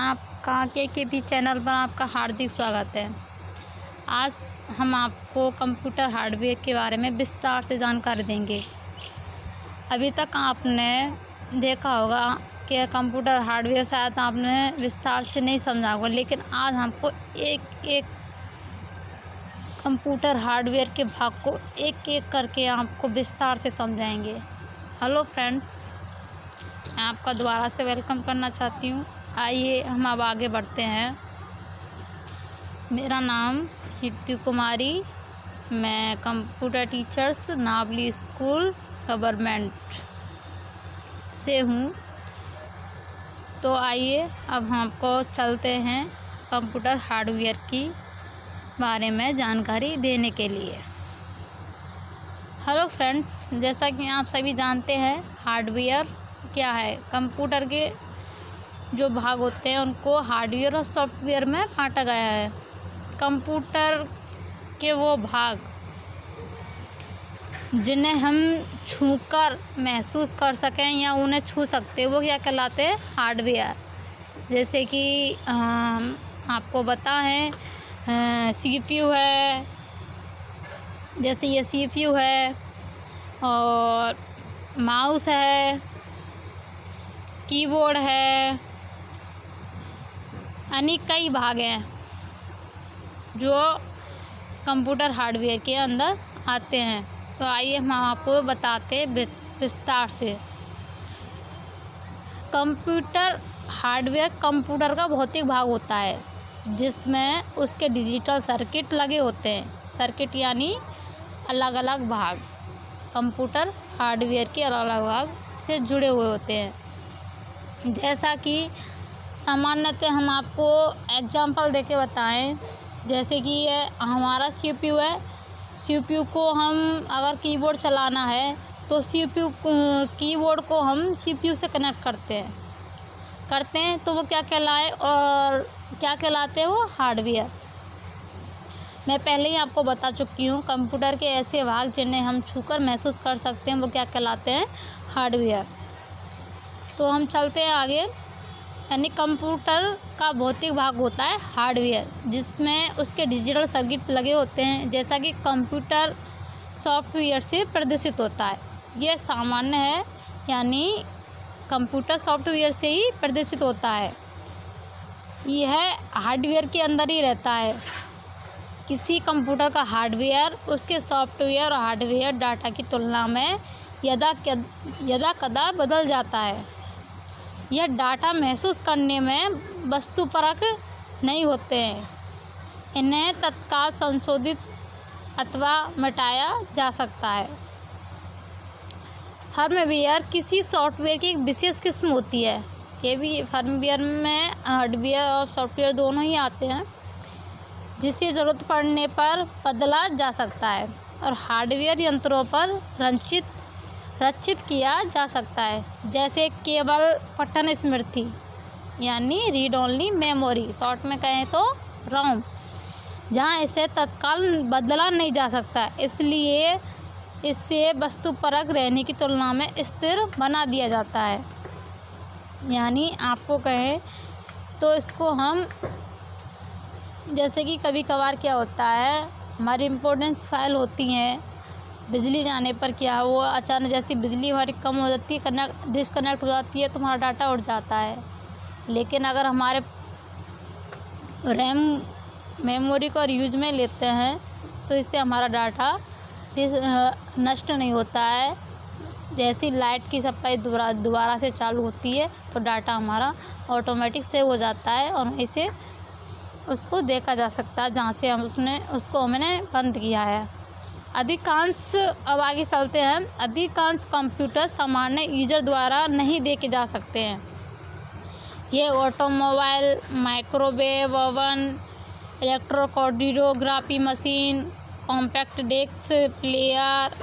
आपका के चैनल पर आपका हार्दिक स्वागत है। आज हम आपको कंप्यूटर हार्डवेयर के बारे में विस्तार से जानकारी देंगे। अभी तक आपने देखा होगा कि कंप्यूटर हार्डवेयर शायद आपने विस्तार से नहीं समझा होगा, लेकिन आज हमको एक एक कंप्यूटर हार्डवेयर के भाग को एक एक करके आपको विस्तार से समझाएंगे। हेलो फ्रेंड्स, मैं आपका दोबारा से वेलकम करना चाहती हूँ। आइए हम अब आगे बढ़ते हैं। मेरा नाम ऋतु कुमारी, मैं computer teachers Navali school government से हूँ। तो आइए अब हम आपको चलते हैं कंप्यूटर हार्डवेयर की बारे में जानकारी देने के लिए। हेलो फ्रेंड्स, जैसा कि आप सभी जानते हैं हार्डवेयर क्या है। कंप्यूटर के जो भाग होते हैं उनको हार्डवेयर और सॉफ्टवेयर में बांटा गया है। कंप्यूटर के वो भाग जिन्हें हम छूकर महसूस कर सकें या उन्हें छू सकते हैं वो क्या कहलाते हैं, हार्डवेयर। जैसे कि आपको बताएं सीपीयू है, जैसे ये सीपीयू है और माउस है, कीबोर्ड है, यानी कई भाग हैं जो कंप्यूटर हार्डवेयर के अंदर आते हैं। तो आइए हम आपको बताते हैं विस्तार से। कंप्यूटर हार्डवेयर कंप्यूटर का भौतिक भाग होता है जिसमें उसके डिजिटल सर्किट लगे होते हैं। सर्किट यानी अलग अलग भाग कंप्यूटर हार्डवेयर के अलग अलग भाग से जुड़े हुए होते हैं। जैसा कि सामान्यतः हम आपको एग्जांपल देके बताएं, जैसे कि ये हमारा सीपीयू है। सीपीयू को हम अगर कीबोर्ड चलाना है तो सीपीयू कीबोर्ड को हम सीपीयू से कनेक्ट करते हैं तो वो क्या कहलाए और क्या कहलाते हैं, वो हार्डवेयर। मैं पहले ही आपको बता चुकी हूँ कंप्यूटर के ऐसे भाग जिन्हें हम छूकर महसूस कर सकते हैं वो क्या कहलाते हैं, हार्डवेयर। तो हम चलते हैं आगे। यानी कंप्यूटर का भौतिक भाग होता है हार्डवेयर जिसमें उसके डिजिटल सर्किट लगे होते हैं, जैसा कि कंप्यूटर सॉफ्टवेयर से प्रदर्शित होता है। यह सामान्य है, यानी कंप्यूटर सॉफ्टवेयर से ही प्रदर्शित होता है। यह हार्डवेयर के अंदर ही रहता है। किसी कंप्यूटर का हार्डवेयर उसके सॉफ्टवेयर और हार्डवेयर डाटा की तुलना में यदा कदा बदल जाता है। यह डाटा महसूस करने में वस्तुपरक नहीं होते हैं। इन्हें तत्काल संशोधित अथवा मिटाया जा सकता है। फर्मवेयर किसी सॉफ्टवेयर की एक विशेष किस्म होती है। ये भी फर्मवेयर में हार्डवेयर और सॉफ्टवेयर दोनों ही आते हैं, जिसकी ज़रूरत पड़ने पर बदला जा सकता है और हार्डवेयर यंत्रों पर रक्षित किया जा सकता है। जैसे केवल पठन स्मृति यानी रीड ओनली मेमोरी, शॉर्ट में कहें तो रोम, जहाँ इसे तत्काल बदला नहीं जा सकता, इसलिए इससे वस्तुपरक रहने की तुलना में स्थिर बना दिया जाता है। यानी आपको कहें तो इसको हम, जैसे कि कभी कभार क्या होता है, हमारी इम्पोर्टेंस फाइल होती हैं, बिजली जाने पर क्या वो अचानक जैसी बिजली हमारी कम हो जाती है, डिस्कनेक्ट हो जाती है तो हमारा डाटा उड़ जाता है। लेकिन अगर हमारे रैम मेमोरी को यूज में लेते हैं तो इससे हमारा डाटा नष्ट नहीं होता है। जैसी लाइट की सप्लाई दोबारा से चालू होती है तो डाटा हमारा ऑटोमेटिक सेव हो जाता है और वहीं से उसको देखा जा सकता है जहाँ से हमने बंद किया है। अब आगे चलते हैं। अधिकांश कंप्यूटर सामान्य यूजर द्वारा नहीं देखे जा सकते हैं। ये automobile, microwave oven, electrocardiography machine, compact disc player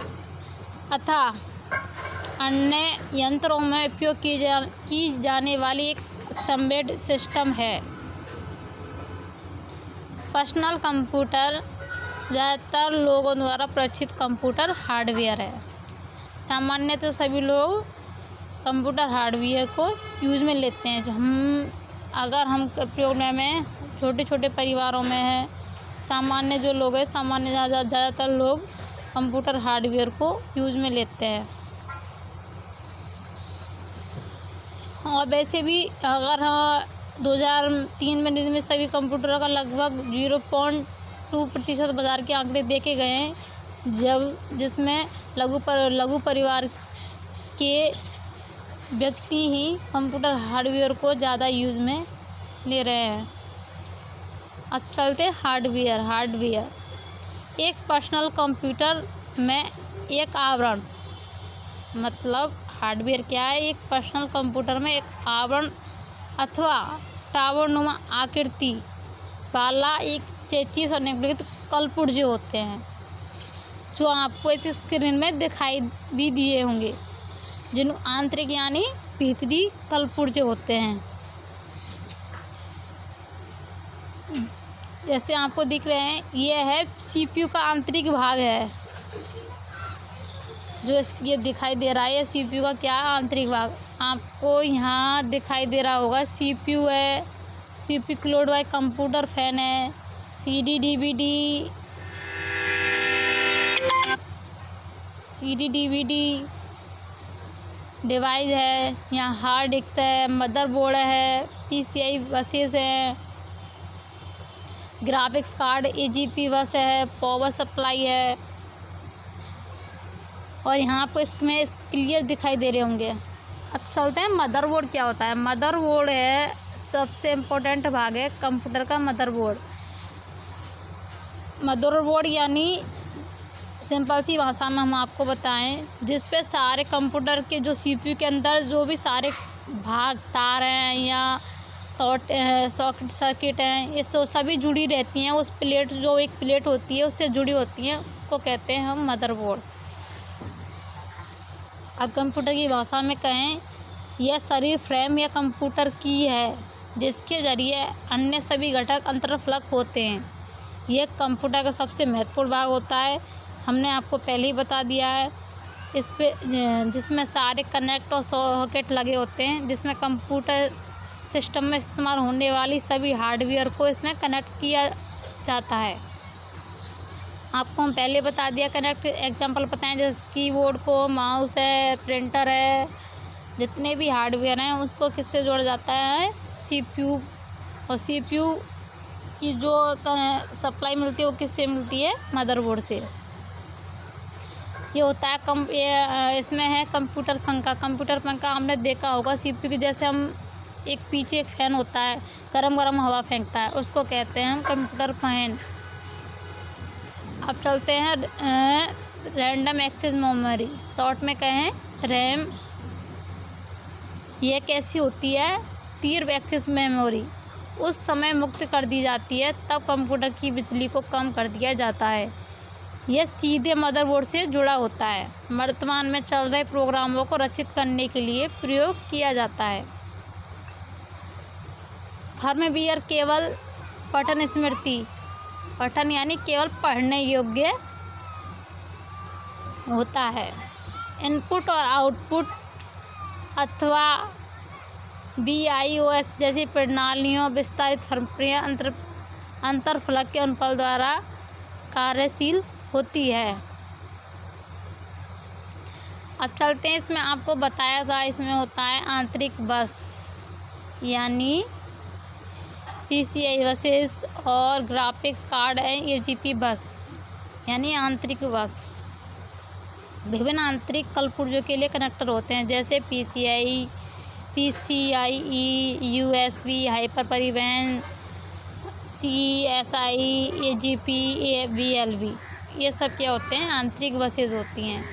तथा अन्य यंत्रों में उपयोग की जाने वाली एक एम्बेडेड सिस्टम है। पर्सनल कंप्यूटर ज़्यादातर लोगों द्वारा परिचित कंप्यूटर हार्डवेयर है। सामान्यतः सभी लोग कंप्यूटर हार्डवेयर को यूज में लेते हैं। हम अगर हम प्रयोग में छोटे छोटे परिवारों में है, सामान्य जो लोग हैं, सामान्य ज़्यादातर लोग कंप्यूटर हार्डवेयर को यूज़ में लेते हैं। और वैसे भी अगर 2003 में सभी कंप्यूटर का लगभग 0.2% बाज़ार के आंकड़े देखे गए हैं, जिसमें लघु परिवार के व्यक्ति ही कंप्यूटर हार्डवेयर को ज़्यादा यूज़ में ले रहे हैं। अब चलते हैं हार्डवेयर। एक पर्सनल कंप्यूटर में एक आवरण, मतलब हार्डवेयर क्या है? एक पर्सनल कंप्यूटर में एक आवरण अथवा टावरनुमा आकृति वाला एक चेचिस और निम्नलिखित कलपुर्जे होते हैं, जो आपको इस स्क्रीन में दिखाई भी दिए होंगे, जिन आंतरिक यानी भीतरी कलपुर्जे होते हैं। जैसे आपको दिख रहे हैं, ये है सीपीयू का आंतरिक भाग है, जो ये दिखाई दे रहा है, ये सीपीयू का क्या आंतरिक भाग आपको यहाँ दिखाई दे रहा होगा। सीपीयू है, सीपीयू क्लोड बाय कंप्यूटर फैन है, सीडी डीवीडी डिवाइस है, यहाँ हार्ड डिस्क है, मदरबोर्ड है, पीसीआई बसेस हैं, ग्राफिक्स कार्ड एजीपी बस है, पावर सप्लाई है। और यहाँ आपको इसमें क्लियर दिखाई दे रहे होंगे। अब चलते हैं मदरबोर्ड क्या होता है। मदरबोर्ड है सबसे इम्पोर्टेंट भाग है कंप्यूटर का। मदरबोर्ड यानी सिंपल सी भाषा में हम आपको बताएं, जिस पे सारे कंप्यूटर के जो सीपीयू के अंदर जो भी सारे भाग, तार हैं या सॉकेट सर्किट हैं, ये सभी जुड़ी रहती हैं। उस प्लेट, जो एक प्लेट होती है उससे जुड़ी होती हैं, उसको कहते हैं हम मदरबोर्ड। अब कंप्यूटर की भाषा में कहें, यह शरीर फ्रेम या कंप्यूटर की है, जिसके ज़रिए अन्य सभी घटक अंतर्फलक होते हैं। यह कंप्यूटर का सबसे महत्वपूर्ण भाग होता है, हमने आपको पहले ही बता दिया है। इस पे जिसमें सारे कनेक्ट और सॉकेट लगे होते हैं, जिसमें कंप्यूटर सिस्टम में इस्तेमाल होने वाली सभी हार्डवेयर को इसमें कनेक्ट किया जाता है। आपको हम पहले बता दिया, कनेक्ट एग्जांपल बताएं, जैसे कीबोर्ड को, माउस है, प्रिंटर है, जितने भी हार्डवेयर हैं उसको किससे जोड़ा जाता है? सीपीयू। और सीपीयू की जो सप्लाई मिलती है वो किससे मिलती है? मदरबोर्ड से। ये होता है इसमें है कंप्यूटर पंखा। कंप्यूटर पंखा हमने देखा होगा, सीपीयू की जैसे हम एक पीछे एक फ़ैन होता है, गरम हवा फेंकता है, उसको कहते हैं हम कंप्यूटर फैन। अब चलते हैं रैंडम एक्सेस मेमोरी, शॉर्ट में कहें रैम। ये कैसी होती है? तीव्र एक्सेस मेमोरी उस समय मुक्त कर दी जाती है तब कंप्यूटर की बिजली को कम कर दिया जाता है। यह सीधे मदरबोर्ड से जुड़ा होता है, वर्तमान में चल रहे प्रोग्रामों को रचित करने के लिए प्रयोग किया जाता है। फर्मवेयर केवल पठन स्मृति, पठन यानी केवल पढ़ने योग्य होता है। इनपुट और आउटपुट अथवा BIOS जैसी प्रणालियों विस्तारित फर्मवेयर अंतरफलक के उनपल द्वारा कार्यशील होती है। अब चलते हैं, इसमें आपको बताया था, इसमें होता है आंतरिक बस यानी PCI बसेस और ग्राफिक्स कार्ड है AGP बस यानी आंतरिक बस। विभिन्न आंतरिक कलपुर्जों के लिए कनेक्टर होते हैं, जैसे PCIe, USB, हाइपर परिवहन, CSI, AGP, VLV, ये सब क्या होते हैं? आंतरिक बसेस होती हैं।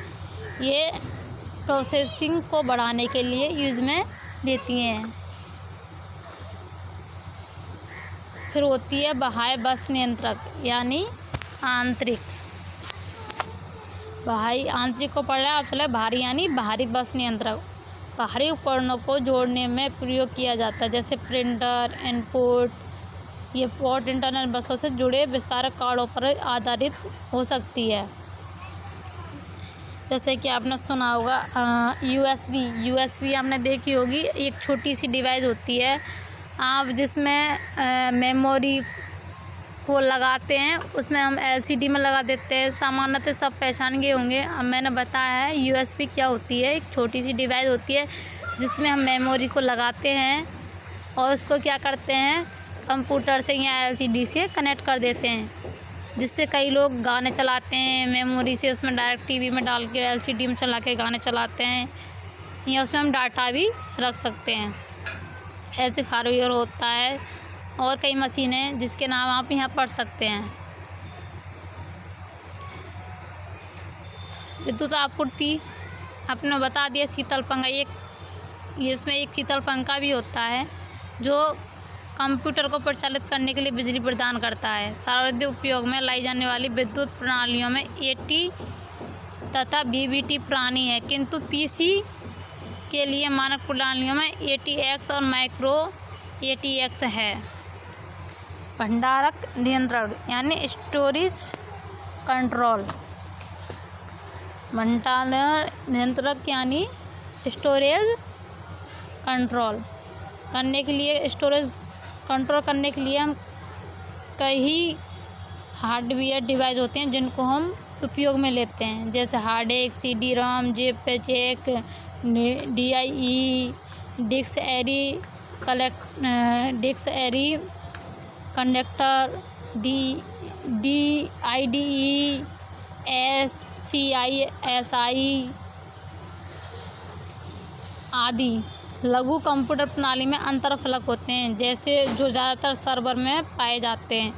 ये प्रोसेसिंग को बढ़ाने के लिए यूज़ में देती हैं। फिर होती है बाह्य बस नियंत्रक यानी आंतरिक। आंतरिक को पढ़ रहा है, अब चले बाहरी यानी बाहरी बस नियंत्रक। बाहरी उपकरणों को जोड़ने में प्रयोग किया जाता है, जैसे प्रिंटर, इनपुट। ये पोर्ट इंटरनल बसों से जुड़े विस्तारक कार्डों पर आधारित हो सकती है। जैसे कि आपने सुना होगा USB आपने देखी होगी, एक छोटी सी डिवाइस होती है आप जिसमें मेमोरी को लगाते हैं उसमें हम LCD में लगा देते हैं। सामान्यतः सब पहचान गए होंगे। अब मैंने बताया है USB क्या होती है। एक छोटी सी डिवाइस होती है जिसमें हम मेमोरी को लगाते हैं और उसको क्या करते हैं, कंप्यूटर से या LCD से कनेक्ट कर देते हैं, जिससे कई लोग गाने चलाते हैं मेमोरी से, उसमें डायरेक्ट TV में डाल के LCD में चला के गाने चलाते हैं, या उसमें हम डाटा भी रख सकते हैं। ऐसे हार्डवेयर होता है और कई मशीनें जिसके नाम आप यहाँ पढ़ सकते हैं। विद्युत आपूर्ति आपने बता दिया। शीतल पंखा, इसमें एक शीतल पंखा भी होता है जो कंप्यूटर को परिचालित करने के लिए बिजली प्रदान करता है। सार्वजनिक उपयोग में लाई जाने वाली विद्युत प्रणालियों में AT तथा VVT प्रणाली है, किंतु PC के लिए मानक प्रणालियों में ATX और माइक्रो ATX है। भंडारक नियंत्रण यानी स्टोरेज कंट्रोल। भंडारण नियंत्रक यानी स्टोरेज कंट्रोल करने के लिए, स्टोरेज कंट्रोल करने के लिए हम कई हार्डवेयर डिवाइस होते हैं जिनको हम उपयोग में लेते हैं, जैसे hard disk, CD-ROM, JPEG, DIE, disk array conductor, IDE, SI आदि। लघु कंप्यूटर प्रणाली में अंतरफलक होते हैं, जैसे जो ज़्यादातर सर्वर में पाए जाते हैं।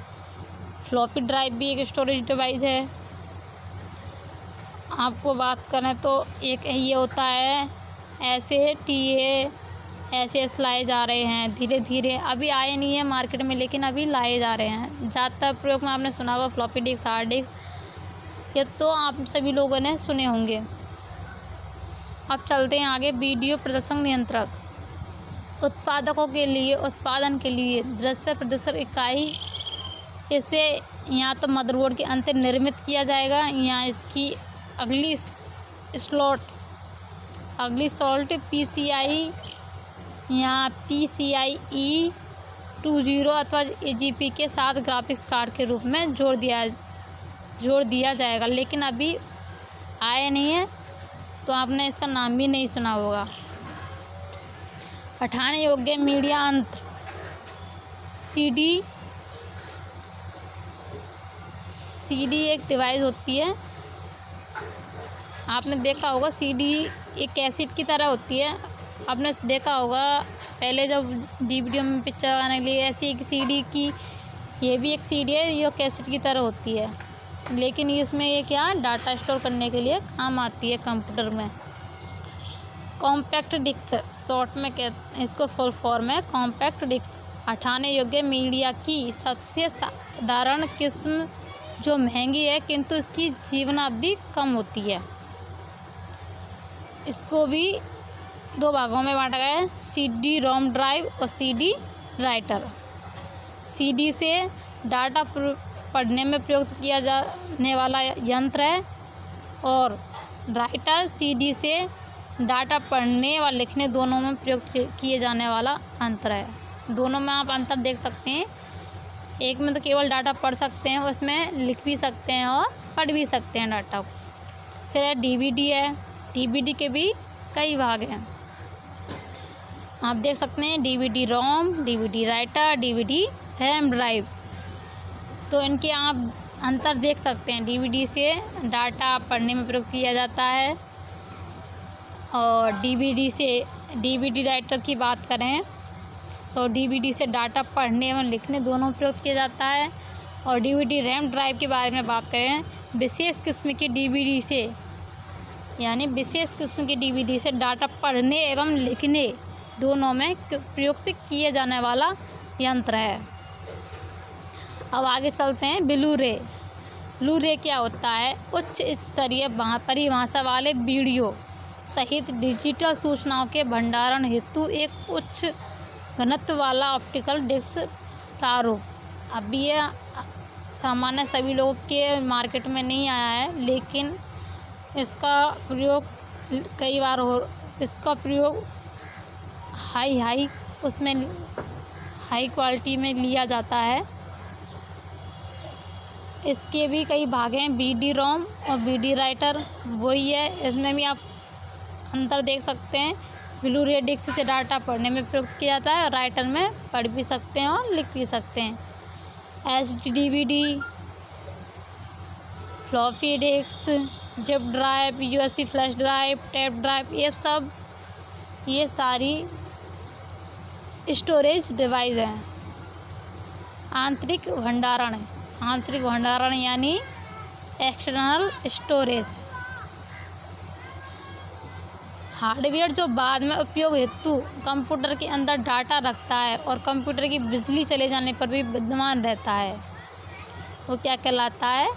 फ्लॉपी ड्राइव भी एक स्टोरेज डिवाइस है। आपको बात करें तो एक ये होता है, ऐसे SS लाए जा रहे हैं धीरे धीरे, अभी आए नहीं है मार्केट में लेकिन अभी लाए जा रहे हैं। ज़्यादातर प्रयोग में आपने सुना होगा फ्लॉपी डिस्क, हार्ड डिस्क, ये तो आप सभी लोगों ने सुने होंगे। अब चलते हैं आगे। वीडियो प्रदर्शन नियंत्रक उत्पादकों के लिए उत्पादन के लिए दृश्य प्रदर्शन इकाई, इसे या तो मदरबोर्ड के अंदर निर्मित किया जाएगा या इसकी अगली सॉल्ट PCI या PCIe 20 अथवा AGP के साथ ग्राफिक्स कार्ड के रूप में जोड़ दिया जाएगा, लेकिन अभी आए नहीं है तो आपने इसका नाम भी नहीं सुना होगा। पठाने योग्य मीडिया यंत्र CD एक डिवाइस होती है। आपने देखा होगा CD एक कैसेट की तरह होती है। आपने देखा होगा पहले जब DVD में पिक्चर आने के लिए ऐसी एक CD की, ये भी एक CD है, ये कैसेट की तरह होती है, लेकिन इसमें ये क्या डाटा स्टोर करने के लिए काम आती है कंप्यूटर में। कॉम्पैक्ट डिस्क शॉर्ट में इसको फुल फॉर्म है कॉम्पैक्ट डिस्क। हटाने योग्य मीडिया की सबसे साधारण किस्म जो महंगी है किंतु इसकी जीवनावधि कम होती है। इसको भी दो भागों में बांटा गया है, CD-ROM ड्राइव और CD राइटर। CD से डाटा पढ़ने में प्रयोग किया जाने वाला यंत्र है और राइटर CD से डाटा पढ़ने व लिखने दोनों में प्रयोग किए जाने वाला यंत्र है। दोनों में आप अंतर देख सकते हैं। एक में तो केवल डाटा पढ़ सकते हैं, उसमें लिख भी सकते हैं और पढ़ भी सकते हैं डाटा को। फिर है DVD है। DVD के भी कई भाग हैं, आप देख सकते हैं DVD-ROM, DVD writer, DVD RAM drive. तो इनके आप अंतर देख सकते हैं। DVD से डाटा पढ़ने में प्रयोग किया जाता है और DVD राइटर की बात करें तो DVD से डाटा पढ़ने एवं लिखने दोनों प्रयोग किया जाता है। और DVD RAM ड्राइव के बारे में बात करें, विशेष किस्म की DVD से डाटा पढ़ने एवं लिखने दोनों में प्रयुक्त किए जाने वाला यंत्र है। अब आगे चलते हैं। ब्लू रे क्या होता है? उच्च स्तरीय परिभाषा वाले वीडियो सहित डिजिटल सूचनाओं के भंडारण हेतु एक उच्च घनत्व वाला ऑप्टिकल डिस्क प्रारूप। अब ये सामान्य सभी लोगों के मार्केट में नहीं आया है, लेकिन इसका प्रयोग हाई उसमें हाई क्वालिटी में लिया जाता है। इसके भी कई भाग हैं, BD रोम और BD राइटर, वही है। इसमें भी आप अंतर देख सकते हैं। ब्लू रे डिस्क से डाटा पढ़ने में प्रयुक्त किया जाता है और राइटर में पढ़ भी सकते हैं और लिख भी सकते हैं। HD DVD, floppy disk, zip drive, USB flash drive, tape drive, ये सारी स्टोरेज डिवाइस हैं। आंतरिक भंडारण यानी एक्सटर्नल स्टोरेज। हार्डवेयर जो बाद में उपयोग हेतु कंप्यूटर के अंदर डाटा रखता है और कंप्यूटर की बिजली चले जाने पर भी विद्यमान रहता है, वो क्या कहलाता है?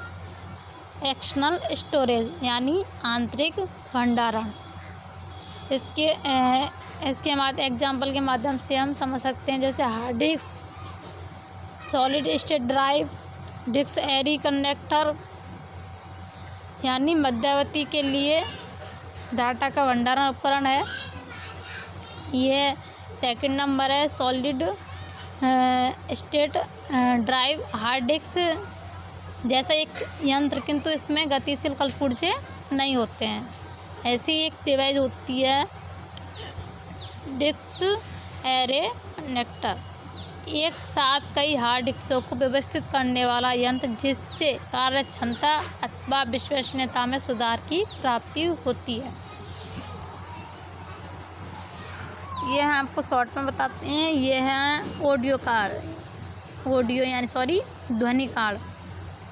एक्सटर्नल स्टोरेज यानी आंतरिक भंडारण। इसके बाद एग्जाम्पल के माध्यम से हम समझ सकते हैं, जैसे hard disk, solid state drive, disk array connector यानी मध्यवर्ती के लिए डाटा का भंडारण उपकरण है। ये सेकंड नंबर है। Solid state drive, hard disk जैसा एक यंत्र, किंतु इसमें गतिशील कलपुर्जे नहीं होते हैं। ऐसी एक डिवाइस होती है डिस्क एरे कनेक्टर, एक साथ कई हार्ड डिस्कों को व्यवस्थित करने वाला यंत्र, जिससे कार्य क्षमता अथवा विश्वसनीयता में सुधार की प्राप्ति होती है। ये हम आपको शॉर्ट में बताते हैं। ये है ध्वनि कार्ड।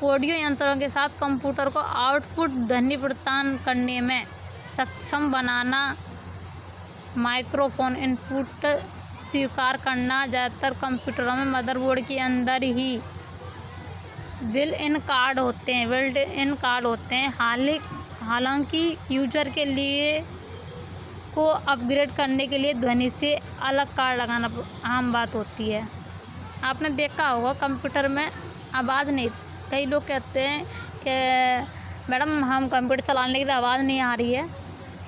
ऑडियो यंत्रों के साथ कंप्यूटर को आउटपुट ध्वनि प्रदान करने में सक्षम बनाना, माइक्रोफोन इनपुट स्वीकार करना। ज़्यादातर कंप्यूटरों में मदरबोर्ड के अंदर ही बिल्ट इन कार्ड होते हैं। हालांकि यूजर के लिए को अपग्रेड करने के लिए ध्वनि से अलग कार्ड लगाना आम बात होती है। आपने देखा होगा कंप्यूटर में आवाज़ नहीं, कई लोग कहते हैं कि मैडम हम कंप्यूटर चलाने के लिए आवाज़ नहीं आ रही है,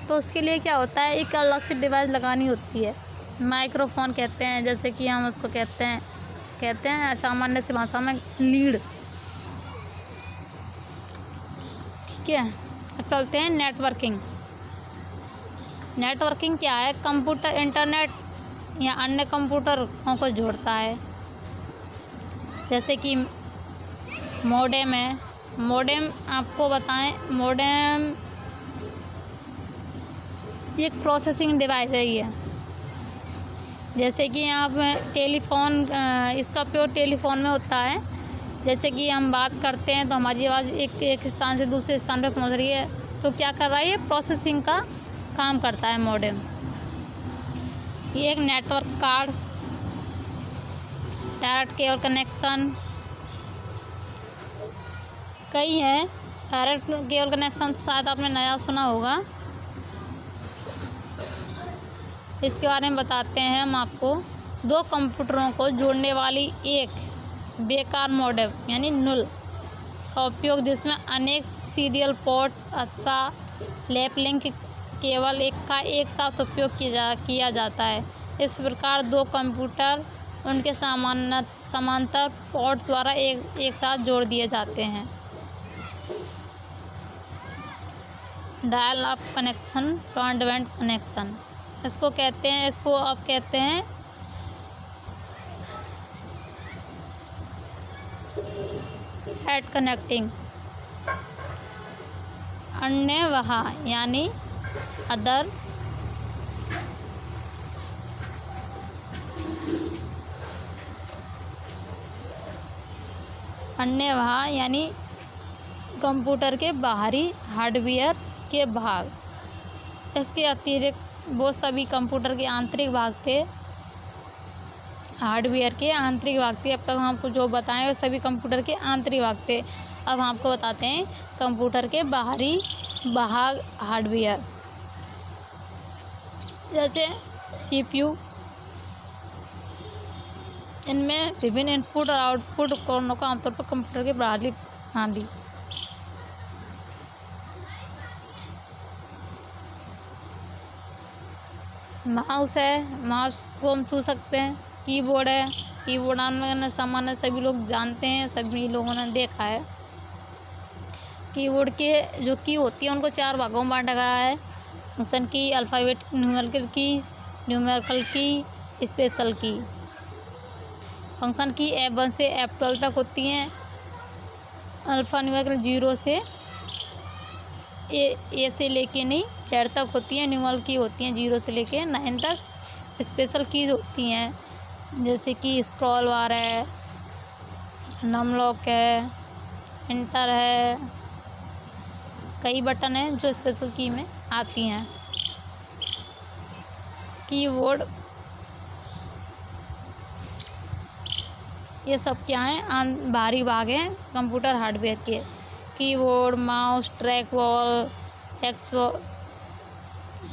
तो उसके लिए क्या होता है, एक अलग से डिवाइस लगानी होती है। माइक्रोफोन कहते हैं, जैसे कि हम उसको कहते हैं सामान्य सी भाषा में लीड। ठीक है, अब चलते हैं नेटवर्किंग क्या है? कंप्यूटर इंटरनेट या अन्य कंप्यूटरों को जोड़ता है। जैसे कि मॉडेम है। मॉडेम आपको बताएं, मॉडेम एक प्रोसेसिंग डिवाइस है ये। जैसे कि आप टेलीफोन, इसका उपयोग टेलीफोन में होता है। जैसे कि हम बात करते हैं तो हमारी आवाज़ एक स्थान से दूसरे स्थान पर पहुंच रही है, तो क्या कर रहा है, ये प्रोसेसिंग का काम करता है मॉडेम। ये एक network card, direct cable connection, कई हैं। डायरेक्ट केबल कनेक्शन शायद आपने नया सुना होगा, इसके बारे में बताते हैं हम आपको। दो कंप्यूटरों को जोड़ने वाली एक बेकार मॉडेम यानी नुल का उपयोग, जिसमें अनेक सीरियल पोर्ट अथवा लैप लिंक केवल एक साथ उपयोग किया जाता है। इस प्रकार दो कंप्यूटर उनके समांतर पोर्ट द्वारा एक साथ जोड़ दिए जाते हैं। Dial up connection, broadband connection इसको कहते हैं। इसको आप कहते हैं एड कनेक्टिंग। अन्य वहाँ यानी अदर, यानी कंप्यूटर के बाहरी हार्डवेयर के भाग। इसके अतिरिक्त वो सभी कंप्यूटर के आंतरिक भाग थे, हार्डवेयर के आंतरिक भाग थे। अब तक हमको जो बताएं वो सभी कंप्यूटर के आंतरिक भाग थे। अब हम आपको बताते हैं कंप्यूटर के बाहरी भाग हार्डवेयर, जैसे CPU। इनमें विभिन्न इनपुट और आउटपुट उपकरणों का आमतौर पर कंप्यूटर के बाहरी हार्डवेयर। माउस है, माउस को हम छू सकते हैं। कीबोर्ड है, कीबोर्ड में सामान्य सभी लोग जानते हैं, सभी लोगों ने देखा है। कीबोर्ड के जो की होती है उनको 4 भागों में बांटा गया है। फंक्शन की, अल्फ़ाबेट, न्यूमेरिकल की, स्पेशल की। फंक्शन की F1 से F12 तक होती हैं। अल्फ़ा न्यूमेरिकल 0 से ए से लेके नहीं Z तक होती हैं। न्यूमेरिकल की होती हैं 0 से लेके 9 तक। स्पेशल कीज होती हैं जैसे कि स्क्रॉल बार है, नम लॉक है, एंटर है, कई बटन हैं जो स्पेशल की में आती हैं। कीबोर्ड ये सब क्या हैं, बाहरी भाग हैं कंप्यूटर हार्डवेयर के। Keyboard, mouse, track ball,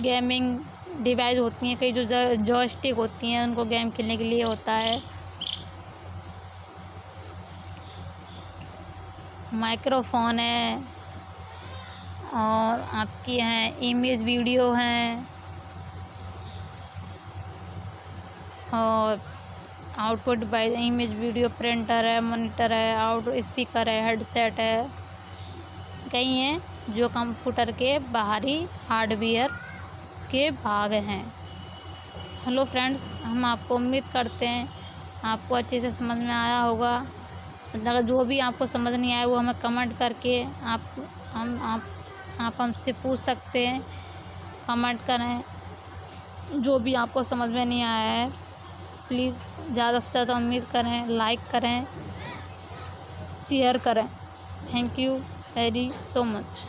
gaming device होती हैं, कई जो जॉयस्टिक होती हैं उनको गेम खेलने के लिए होता है। माइक्रोफोन है और आपकी हैं इमेज वीडियो हैं और output device, image video printer है, मॉनिटर है, आउट स्पीकर है, हेडसेट है, कई हैं जो कंप्यूटर के बाहरी हार्डवेयर के भाग हैं। हेलो फ्रेंड्स, हम आपको उम्मीद करते हैं आपको अच्छे से समझ में आया होगा। अगर जो भी आपको समझ नहीं आया वो हमें कमेंट करके आप हमसे पूछ सकते हैं। कमेंट करें जो भी आपको समझ में नहीं आया है। प्लीज़ ज़्यादा से ज़्यादा उम्मीद करें, लाइक करें, शेयर करें। Thank you very so much.